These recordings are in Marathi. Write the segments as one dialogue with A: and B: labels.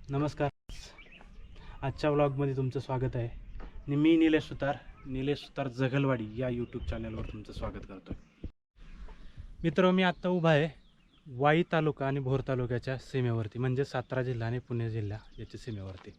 A: नमस्कार. आजच्या व्लॉगमध्ये तुमचं स्वागत आहे आणि मी निलेश सुतार जगलवाडी या यूट्यूब चॅनलवर तुमचं स्वागत करतो. मित्र, मी आत्ता उभा आहे वाई तालुका आणि भोर तालुक्याच्या सीमेवरती, म्हणजे सातारा जिल्हा आणि पुणे जिल्हा याच्या सीमेवरती.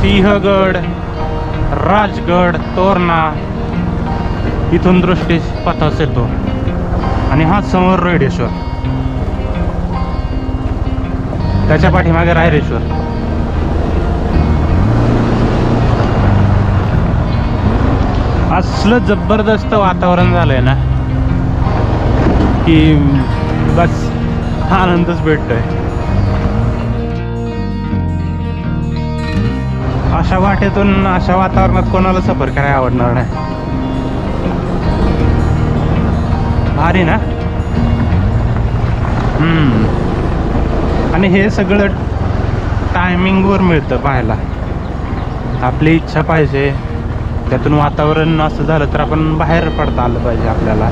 A: सिंहगड, राजगड, तोरणा इथून दृष्टीस पथास येतो आणि हा समोर रेडेश्वर, त्याच्या पाठीमागे रायरेश्वर. असलं जबरदस्त वातावरण झालंय ना की बस आनंदच भेटतोय. अशा वाटेतून अशा वातावरणात कोणाला सफर करायला आवडणार नाही. भारी ना. आणि हे सगळं टायमिंगवर मिळतं पाहायला. आपली इच्छा पाहिजे, त्यातून वातावरण असं झालं तर आपण बाहेर पडता आलं पाहिजे आपल्याला.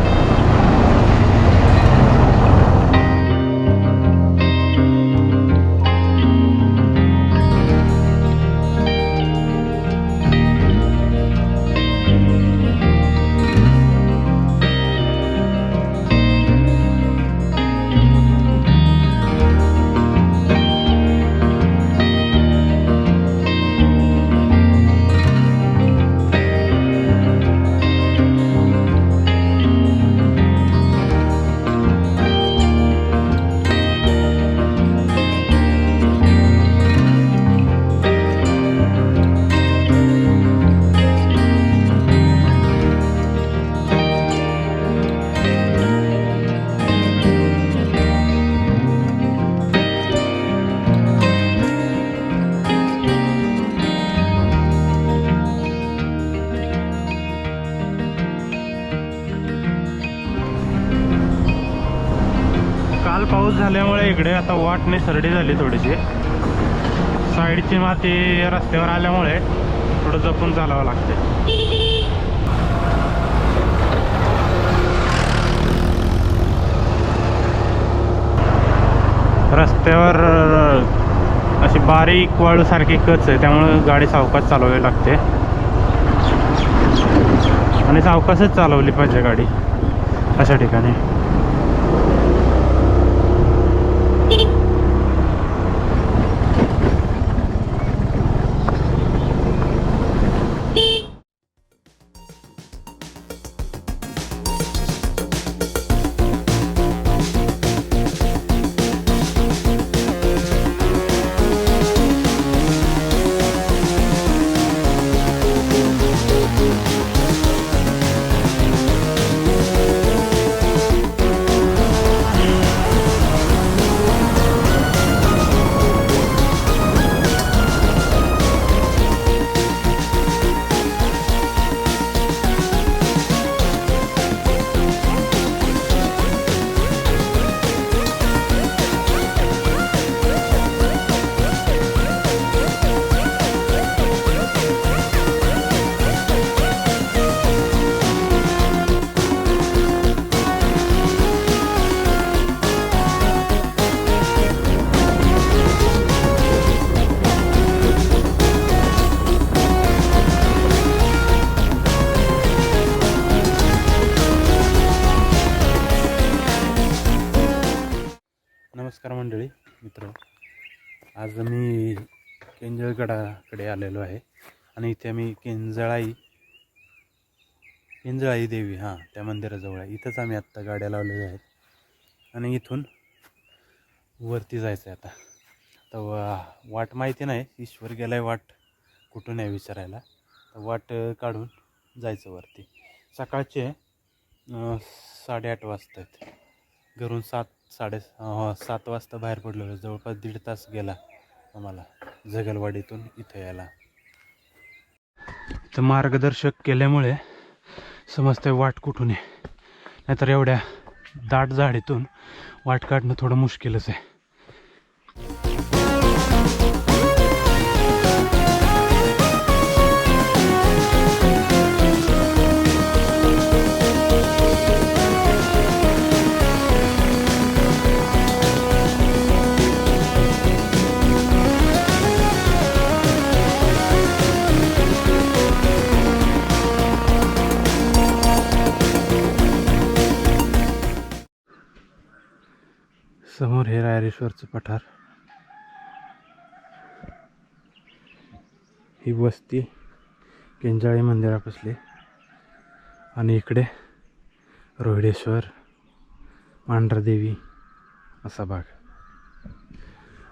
A: काल पाऊस झाल्यामुळे इकडे आता वाटणे सरडी झाली थोडीशी. साईडची माती रस्त्यावर आल्यामुळे थोडं जपून चालावं लागते. रस्त्यावर अशी बारीक वाळूसारखी कच आहे, त्यामुळे गाडी सावकाश चालवावी लागते आणि सावकाशच चालवली पाहिजे गाडी अशा ठिकाणी. नमस्कार मंडळी, मित्र. आज मी केंजळगडाकडे आलेलो आहे आणि इथे आम्ही केंजळाई देवी त्या मंदिराजवळ आहे. इथंच आम्ही आत्ता गाड्या लावलेल्या आहेत आणि इथून वरती जायचं आहे. आता वाट माहिती नाही, ईश्वर गेलाय वाट कुठून आहे विचारायला. तर वाट काढून जायचं वरती. सकाळचे 8:30 वाजता आहेत. घरून 7 वाजता बाहेर पडलो. जवळपास 1.5 तास गेला आम्हाला जगलवाडीतून इथं यायला. तर मार्गदर्शक केल्यामुळे समजते वाट कुठून आहे, नाहीतर एवढ्या दाट झाडीतून वाट काढणं थोडं मुश्किलच आहे. समोर हे रायरेश्वरचं पठार, ही वस्ती केंजाळी मंदिरापासली, आणि इकडे रोहिडेश्वर, मांढरदेवी असा भाग.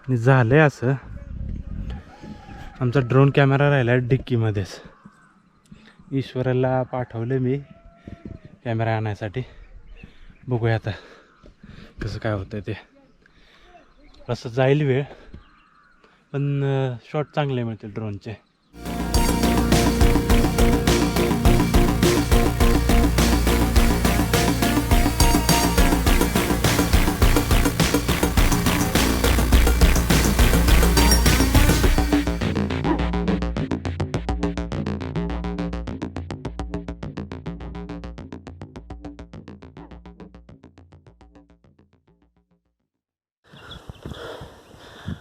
A: आणि झालंय असं, आमचा ड्रोन कॅमेरा राहिला डिक्कीमध्येच. ईश्वराला पाठवलं मी कॅमेरा आणायसाठी, बघूया आता कसं काय होतं ते. असं जाईल वेळ, पण शॉट चांगले मिळतील ड्रोनचे.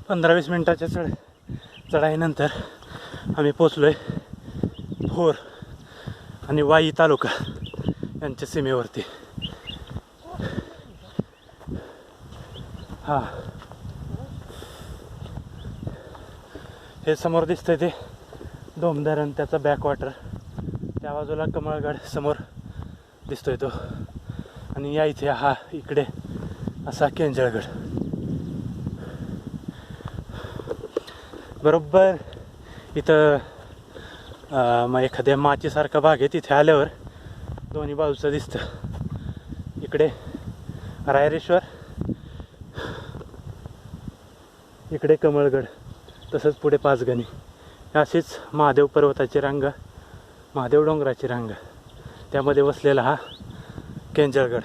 A: पंधरा 20 मिनिटाच्या चढाईनंतर आम्ही पोचलो आहे भोर आणि वाई तालुका यांच्या सीमेवरती. हां, हे समोर दिसतंय ते डोमधरण, त्याचा बॅकवॉटर. त्या बाजूला कमळगड समोर दिसतोय तो, आणि या इथे हा इकडे असा केंजळगड. बरोबर इथं मग एखाद्या माचीसारखा भाग आहे, तिथे आल्यावर दोन्ही बाजूचं दिसतं. इकडे रायरेश्वर, इकडे कमळगड, तसंच पुढे पाचगणी. अशीच महादेव पर्वताची रांग, महादेव डोंगराची रांग, त्यामध्ये वसलेला हा केंजळगड.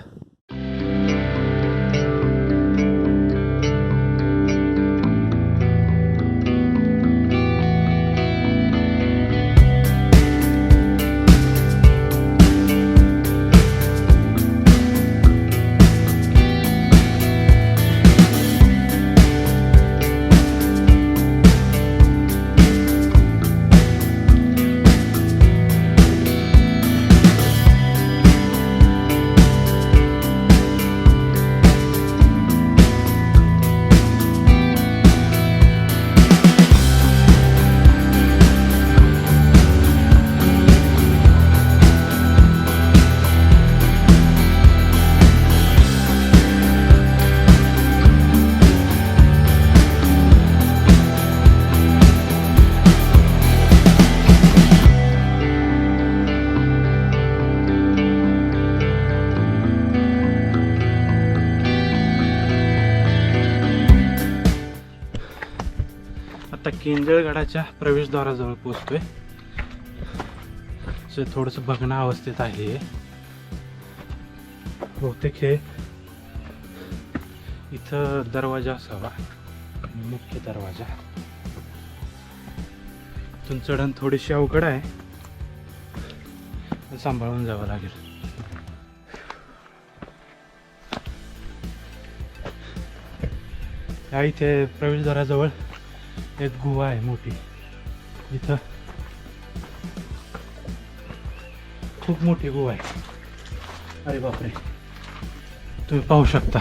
A: आता केंजळगडाच्या प्रवेशद्वाराजवळ पोहोचतोय. थोडंसं बघणं अवस्थेत आहे. बहुतेक हे इथं दरवाजा असावा, मुख्य दरवाजा. इथून चढण थोडीशी अवघड आहे, सांभाळून जावं लागेल. या इथे प्रवेशद्वाराजवळ एक गुहा आहे मोठी. इथं खूप मोठी गुहा आहे. अरे बापरे, तुम्ही पाहू शकता.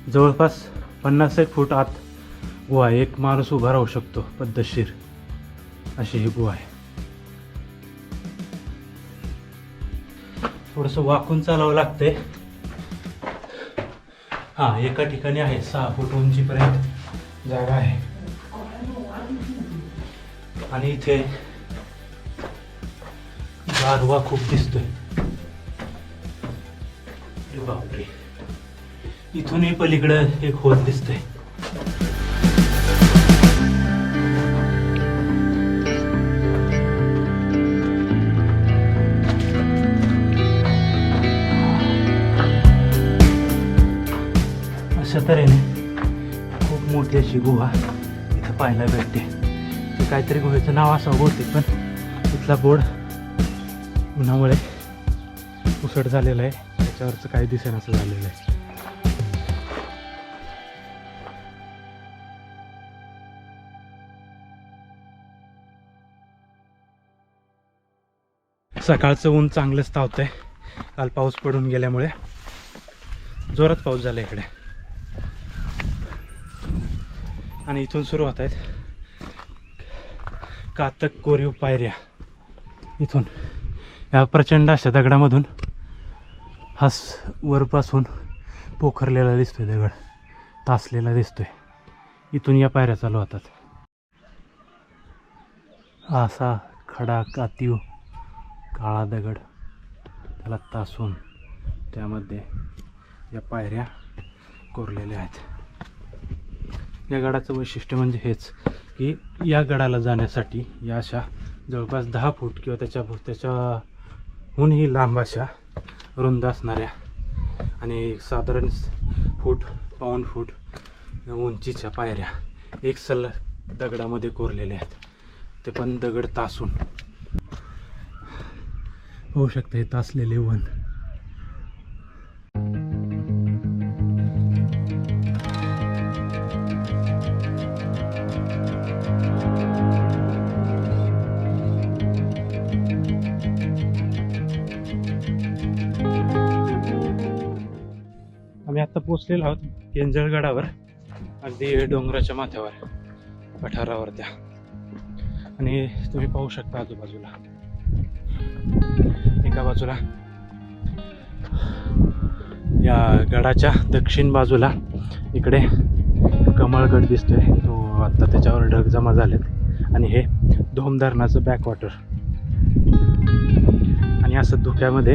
A: जवळपास 50 फूट आत गुहा आहे. एक माणूस उभा राहू शकतो पद्धतशीर अशी ही गुहा आहे. थोडंसं वाकून चालावं लागतंय. हां, एका ठिकाणी आहे 6 फूट उंचीपर्यंत जागा आहे. आणि इथे गारवा खूप दिसतोय. बापरे, इथूनही पलीकडं एक होल दिसतंय. अशा तऱ्हेने खूप मोठी अशी गुहा इथं पाहायला भेटते. ते काहीतरी गुहेचं नाव असावं बहुतेक, पण इथला बोर्ड उन्हामुळे उसट झालेलं आहे, त्याच्यावरचं काही दिसेनासं झालेलं आहे. सकाळचं ऊन चांगलंच तावतंय. काल पाऊस पडून गेल्यामुळे जोरात पाऊस झाला इकडे. आणि इथून सुरू होत आहेत कातक कोरीव पायऱ्या. इथून या प्रचंड अशा दगडामधून हा वरपासून पोखरलेला दिसतोय दगड, तासलेला दिसतोय. इथून या पायऱ्या चालू होतात. असा खडा कातीव काळा दगड, त्याला तासून त्यामध्ये या पायऱ्या कोरलेल्या आहेत. या गडाचं वैशिष्ट्य म्हणजे हेच की या गडाला जाण्यासाठी या अशा जवळपास 10 फूट किंवा त्याच्याहूनही लांब अशा रुंद असणाऱ्या आणि साधारण पाऊण फूट उंचीच्या पायऱ्या एक सलग दगडामध्ये कोरलेल्या आहेत. ते पण दगड तासून. होऊ शकतं हे तासलेले वन. आम्ही आता पोचलेलो आहोत केंजळगडावर, अगदी डोंगराच्या माथ्यावर पठारावर त्या. आणि तुम्ही पाहू शकता आजूबाजूला, एका बाजूला या गडाच्या दक्षिण बाजूला इकडे कमळगड दिसतोय. तो आता त्याच्यावर ढग जमा झालेत. आणि हे धोम धरणाचं बॅकवॉटर. आणि असं धुक्यामध्ये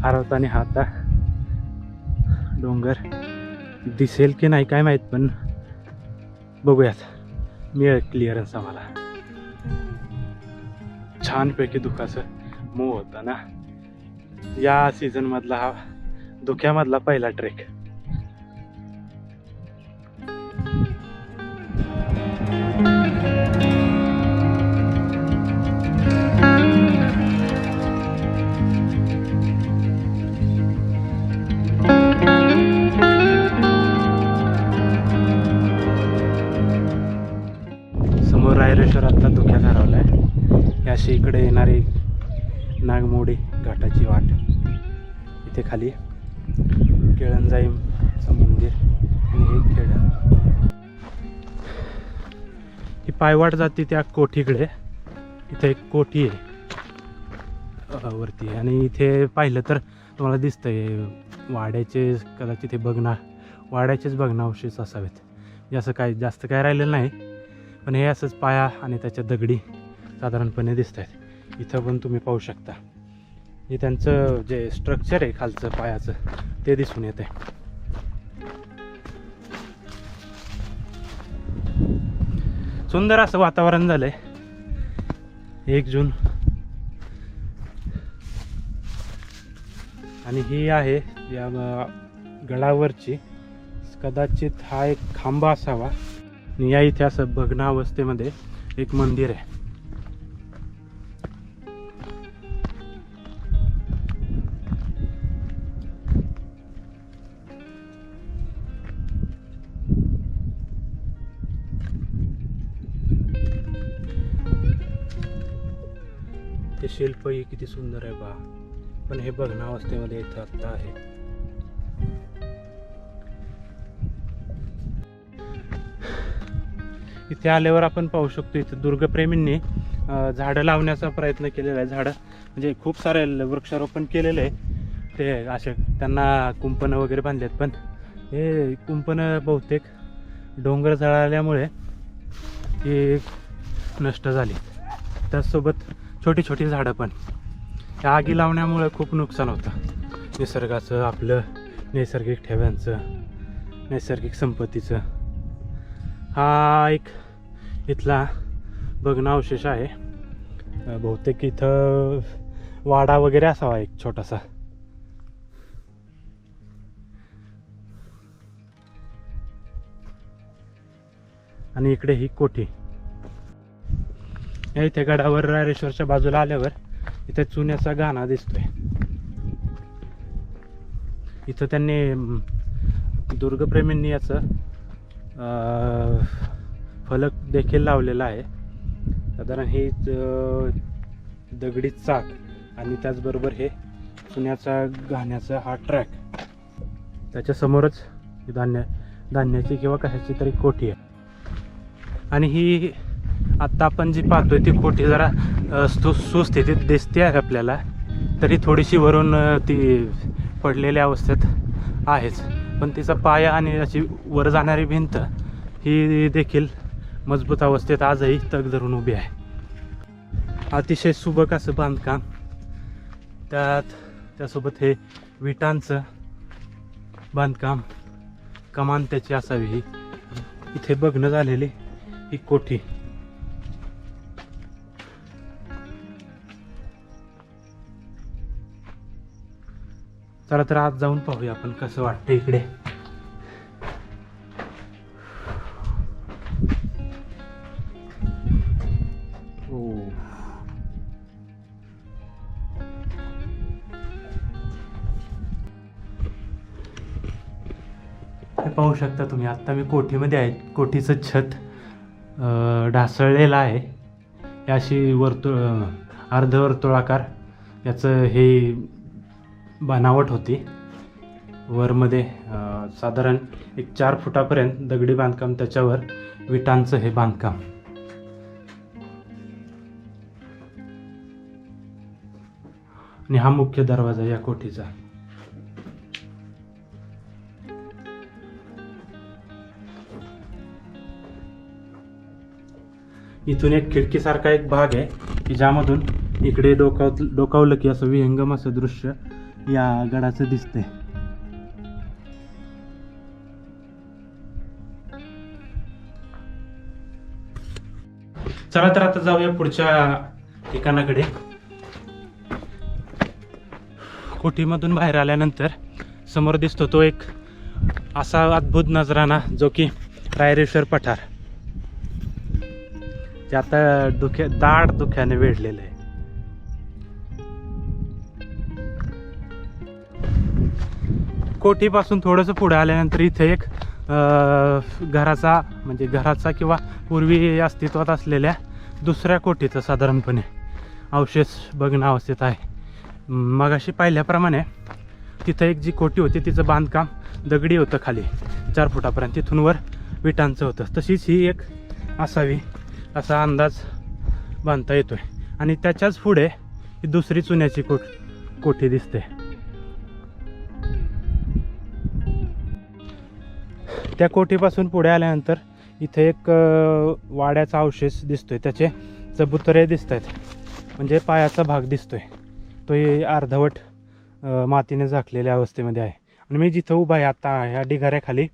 A: हरवताना हा आता डोंगर दिसेल की नाही काय माहीत, पण बघूयात. मिळेल क्लिअरन्स आम्हाला. छानपैकी धुकाचं मूव होता ना. या सीझन मधला हा धुक्यामधला पहिला ट्रेक. समोर रायरेश्वर आता धुक्यात हरवलाय. अशी इकडे येणारी नागमोडी घाटाची वाट. इथे खाली केळंजाईचं मंदिर आणि हे खेड. ही पायवाट जाते त्या कोठीकडे. इथे एक कोठी आहे वरती. आणि इथे पाहिलं तर तुम्हाला दिसतंय वाड्याचे कदाचित हे वाड्याचेच भग्नावशेष असावेत. असं काय जास्त काय राहिलेलं नाही, पण हे असंच पाया आणि त्याच्या दगडी साधारणपणे दिसत आहेत. इथं पण तुम्ही पाहू शकता हे त्यांचं जे स्ट्रक्चर आहे खालचं पायाचं ते दिसून येत आहे. सुंदर असं वातावरण झालंय. 1 जून आणि ही आहे या गडावरची कदाचित हा एक खांबा असावा. आणि या इथे असं भग्नावस्थेमध्ये एक मंदिर आहे. ते शिल्पही किती सुंदर आहे पहा. पण हे भग्नावस्थेमध्ये इथं आत्ता आहे. इथे आल्यावर आपण पाहू शकतो इथे दुर्गप्रेमींनी झाडं लावण्याचा प्रयत्न केलेला आहे. झाडं म्हणजे खूप सारे वृक्षारोपण केलेलं आहे. ते असे त्यांना कुंपणं वगैरे बांधलेत, पण हे कुंपणं बहुतेक डोंगर जळाल्यामुळे हे नष्ट झाली. त्याचसोबत छोटी छोटी झाडं पण. त्या आगी लावण्यामुळे खूप नुकसान होतं निसर्गाचं, आपलं नैसर्गिक ठेव्यांचं, नैसर्गिक संपत्तीचं हा एक इथला भग्नावशेष आहे. बहुतेक इथं वाडा वगैरे असावा एक छोटासा. आणि इकडे ही कोठी. या इथे गडावर रायरेश्वरच्या बाजूला आल्यावर इथे चुन्याचा गाणा दिसतोय. इथं त्यांनी दुर्गप्रेमींनी याचं फलक देखील लावलेला आहे. साधारण हे दगडी चाक आणि त्याचबरोबर हे चुन्याचा गाण्याचा हा ट्रॅक. त्याच्यासमोरच धान्याची किंवा कशाची तरी कोठी आहे. आणि ही आत्ता आपण जी पाहतोय ती कोठी जरा सुस्थितीत दिसते आहे आपल्याला, तरी थोडीशी वरून ती पडलेल्या अवस्थेत आहेच. पण तिचा पाया आणि अशी वर जाणारी भिंत ही देखील मजबूत अवस्थेत आजही तग धरून उभी आहे. अतिशय सुबक असं बांधकाम, त्यासोबत हे विटांचं बांधकाम, कमान त्याची असावी ही. इथे बघणं झालेली ही कोठी. चला तर आज जाऊन पाहूया आपण कसं वाटतं इकडे. पाहू शकता तुम्ही, आत्ता मी कोठीमध्ये आहे. कोठीचं छत ढासळलेलं आहे. अशी अर्धवर्तुळाकार याचं हे बनावट होती. वरमध्ये साधारण एक 4 फुटापर्यंत दगडी बांधकाम, त्याच्यावर विटांचं हे बांधकाम. आणि हा मुख्य दरवाजा या कोठीचा. इथून एक खिडकीसारखा एक भाग आहे की ज्यामधून इकडे डोकावलं की असं विहंगम असं दृश्य या गडाचं दिसतंय. चला तर आता जाऊया पुढच्या ठिकाणाकडे. कोठीमधून बाहेर आल्यानंतर समोर दिसतो तो एक असा अद्भुत नजराणा जो की रायरेश्वर पठार. ते आता दाट धुक्याने वेढलेलं आहे. कोठीपासून थोडंसं पुढे आल्यानंतर इथे एक घराचा किंवा पूर्वी अस्तित्वात असलेल्या दुसऱ्या कोठीचं साधारणपणे अवशेष बघणं अवस्थेत आहे. मगाशी पाहिल्याप्रमाणे तिथं एक जी कोठी होती तिचं बांधकाम दगडी होतं खाली 4 फुटापर्यंत, तिथून वर विटांचं होतं. तशीच ही एक असावी असा अंदाज बांधता येतोय. आणि त्याच्याच पुढे ही दुसरी चुन्याची कोठी दिसते. त्या कोठीपासून पुढे आल्यानंतर इथे एक वाड्याचा अवशेष दिसतोय. त्याचे चबुतरे दिसत आहेत, म्हणजे पायाचा भाग दिसतोय. तो अर्धवट मातीने झाकलेल्या अवस्थेमध्ये आहे. आणि मी जिथं उभा आहे आता ह्या ढिगाऱ्याखाली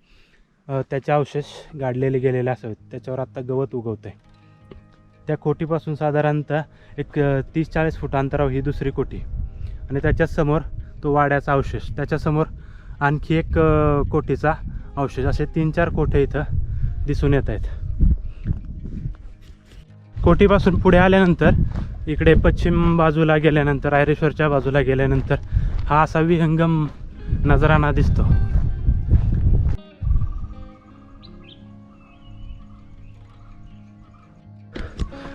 A: त्याचे अवशेष गाडलेले गेलेले असावेत. त्याच्यावर आत्ता गवत उगवत आहे. त्या कोठीपासून साधारणतः एक 30-40 फूट अंतरावर ही दुसरी कोठी. आणि त्याच्याच समोर तो वाड्याचा अवशेष, त्याच्यासमोर आणखी एक कोठीचा अवशेष. असे 3-4 कोठे इथं दिसून येत आहेत. कोठीपासून पुढे आल्यानंतर इकडे पश्चिम बाजूला गेल्यानंतर, रायरेश्वरच्या बाजूला गेल्यानंतर हा असा विहंगम नजराणा दिसतो.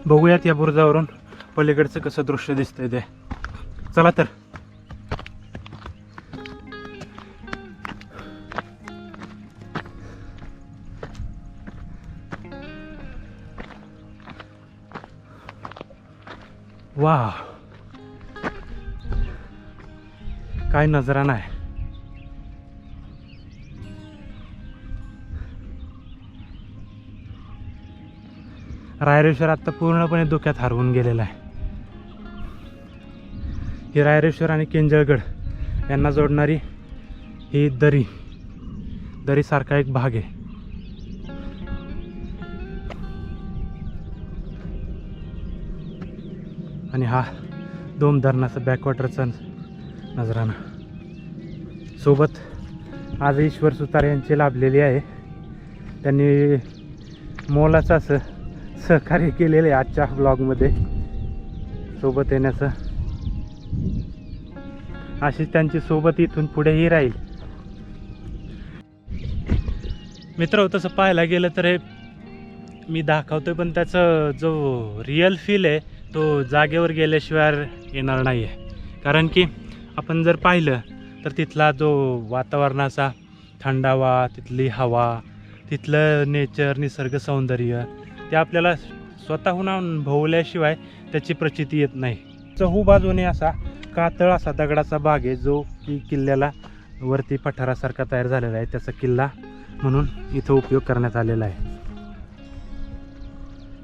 A: बघूयात या बुरुजावरून पलीकडचं कसं दृश्य दिसतंय ते. चला तर. वाह, काय नजराणा आहे. रायरेश्वर आता पूर्णपणे धुक्यात हरवून गेलेला आहे. ही रायरेश्वर आणि किंजळगड यांना जोडणारी ही दरीसारखा एक भाग आहे. आणि हा दोम धरणाचा बॅकवॉटरचा नजराणा. सोबत आज ईश्वर सुतार यांची लाभलेली आहे. त्यांनी मोलाचं असं सहकार्य केलेलं आहे आजच्या ब्लॉगमध्ये सोबत येण्याचं. अशीच त्यांची सोबत इथून पुढेही राहील. मित्र, तसं पाहायला गेलं तर हे मी दाखवतोय, पण त्याचं जो रिअल फील आहे तो जागेवर गेल्याशिवाय येणार नाही आहे. कारण की आपण जर पाहिलं तर तिथला जो वातावरणाचा थंडावा, तिथली हवा, तिथलं नेचर, निसर्ग सौंदर्य ते आपल्याला स्वतःहून अनुभवल्याशिवाय त्याची प्रचिती येत नाही. चहू बाजूने असा कातळ असा दगडाचा भाग आहे जो की किल्ल्याला वरती पठारासारखा तयार झालेला आहे. त्याचा किल्ला म्हणून इथं उपयोग करण्यात आलेला आहे.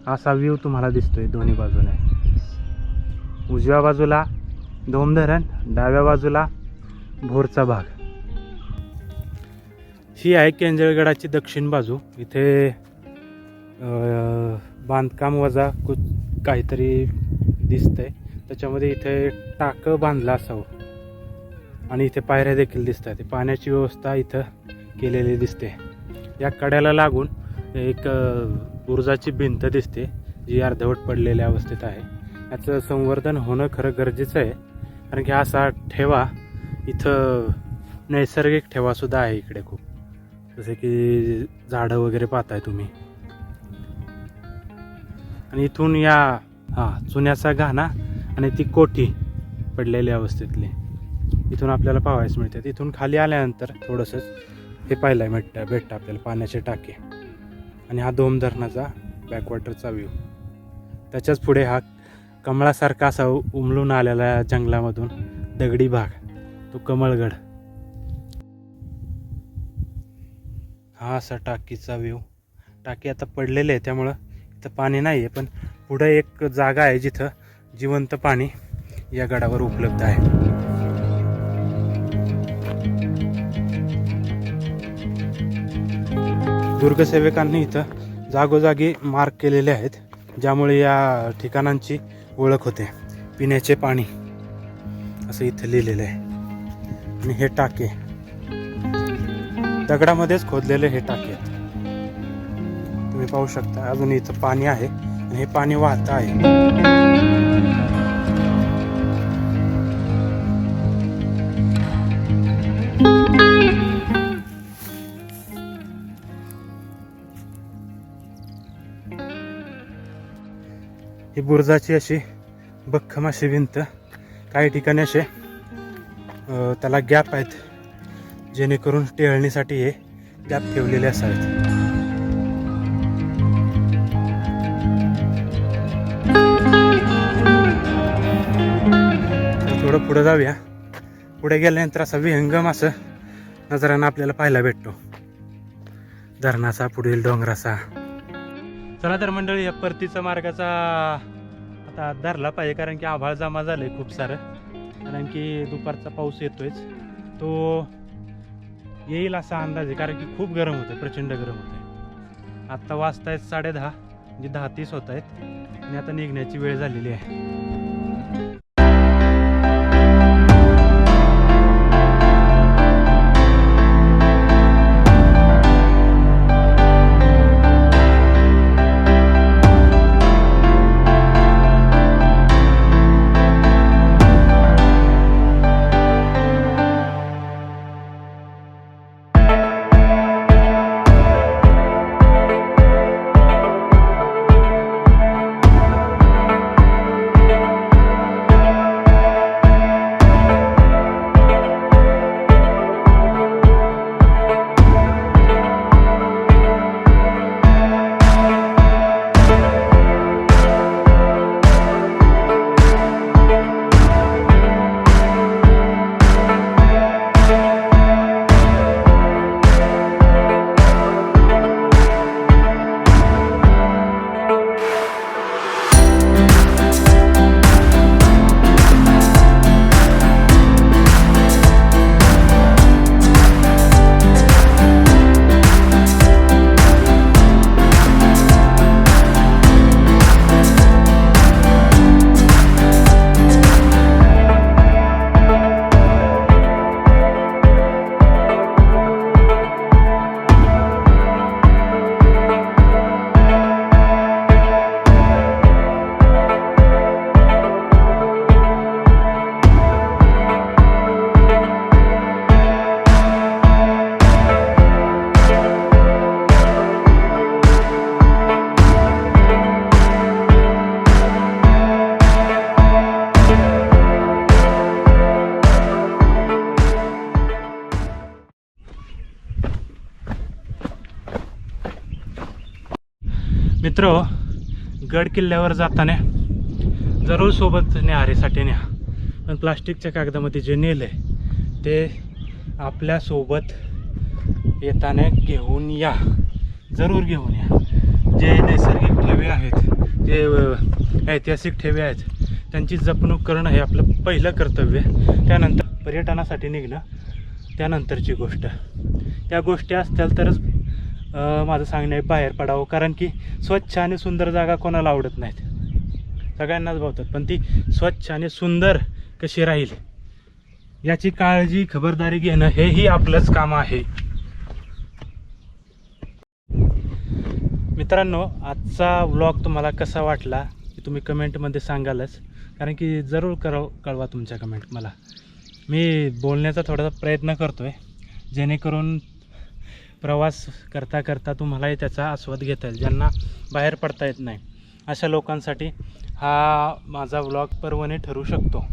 A: असा व्ह्यू तुम्हाला दिसतोय दोन्ही बाजूने. उजव्या बाजूला धोम धरण, डाव्या बाजूला भोरचा भाग. ही आहे केंजळगडाची दक्षिण बाजू. इथे बांधकाम वजा काहीतरी दिसतंय. त्याच्यामध्ये इथे टाकं बांधलं असावं आणि इथे पायऱ्या देखील दिसत आहेत. पाण्याची व्यवस्था इथं केलेली दिसते. या कड्याला लागून एक बुरुजाची भिंत दिसते जी अर्धवट पडलेल्या अवस्थेत आहे. याचं संवर्धन होणं खरं गरजेचं आहे. कारण की असा ठेवा इथं नैसर्गिक ठेवासुद्धा आहे इकडे खूप, जसे की झाडं वगैरे पाहताय तुम्ही. आणि इथून या चुन्याचा घाणा आणि ती कोठी पडलेल्या अवस्थेतली इथून आपल्याला पाहायला मिळते. इथून खाली आल्यानंतर थोडंसंच हे पाहायला भेटतं आपल्याला पाण्याचे टाके आणि हा धोम धरणाचा बॅकवॉटरचा व्ह्यू. त्याच्याच पुढे हा कमळासारखा असा उमलून आलेला जंगलामधून दगडी भाग, तो कमळगड. हा असा टाकीचा व्ह्यू. टाकी आता पडलेले आहे त्यामुळं इथं पाणी नाही आहे, पण पुढं एक जागा आहे जिथं जिवंत पाणी या गडावर उपलब्ध आहे. दुर्गसेवकांनी इथं जागोजागी मार्क केलेले आहेत, ज्यामुळे या ठिकाणांची ओळख होते. पिण्याचे पाणी असं इथं लिहिलेलं आहे. आणि हे टाके दगडामध्येच खोदलेले हे टाके आहेत. तुम्ही पाहू शकता अजून इथं पाणी आहे आणि हे पाणी वाहत आहे. ही बुरुजाची अशी भक्कम अशी भिंत. काही ठिकाणी असे त्याला गॅप आहेत, जेणेकरून टेहळणीसाठी हे गॅप ठेवलेले असावेत. थोडं पुढे जाऊया. पुढे गेल्यानंतर असा विहंगम असं नजराना आपल्याला पाहायला भेटतो धरणाचा, पुढील डोंगराचा. चला तर मंडळी, या परतीचा मार्गाचा आता धरला पाहिजे, कारण की आभाळ जमा झालंय खूप सारं. कारण की दुपारचा पाऊस येतोयच, तो येईल असा अंदाज आहे. कारण की खूप गरम होतं, प्रचंड गरम होतं. आत्ता वाजतायत 10:30, म्हणजे 10:30 होत आहेत आणि आता निघण्याची वेळ झालेली आहे. मित्र, गड किल्ल्यावर जाताना जरूर सोबत न्याहारीसाठी न्या, पण प्लास्टिकच्या कागदामध्ये जे नेलं आहे ते आपल्यासोबत येताना घेऊन या, जरूर घेऊन या. जे नैसर्गिक ठेवे आहेत, जे ऐतिहासिक ठेवे आहेत, त्यांची जपणूक करणं हे आपलं पहिलं कर्तव्य. त्यानंतर पर्यटनासाठी निघणं त्यानंतरची गोष्ट. त्या गोष्टी असतील तरच माझं सांगणं आहे बाहेर पडावं, कारण की स्वच्छ आणि सुंदर जागा कोणाला आवडत नाहीत, सगळ्यांनाच भावतात, पण ती स्वच्छ आणि सुंदर कशी राहील याची काळजी खबरदारी घेणं हेही आपलंच काम आहे. मित्रांनो, आजचा व्लॉग तुम्हाला कसा वाटला हे तुम्ही कमेंटमध्ये सांगालच, कारण की जरूर कळवा तुमच्या कमेंट मला. मी बोलण्याचा थोडासा प्रयत्न करतो आहे, जेणेकरून प्रवास करता करता तुम्हालाही त्याचा आस्वाद घेता येईल. ज्यांना बाहेर पडता येत नाही अशा लोकांसाठी हा माझा व्लॉग पर्वणी ठरू शकतो.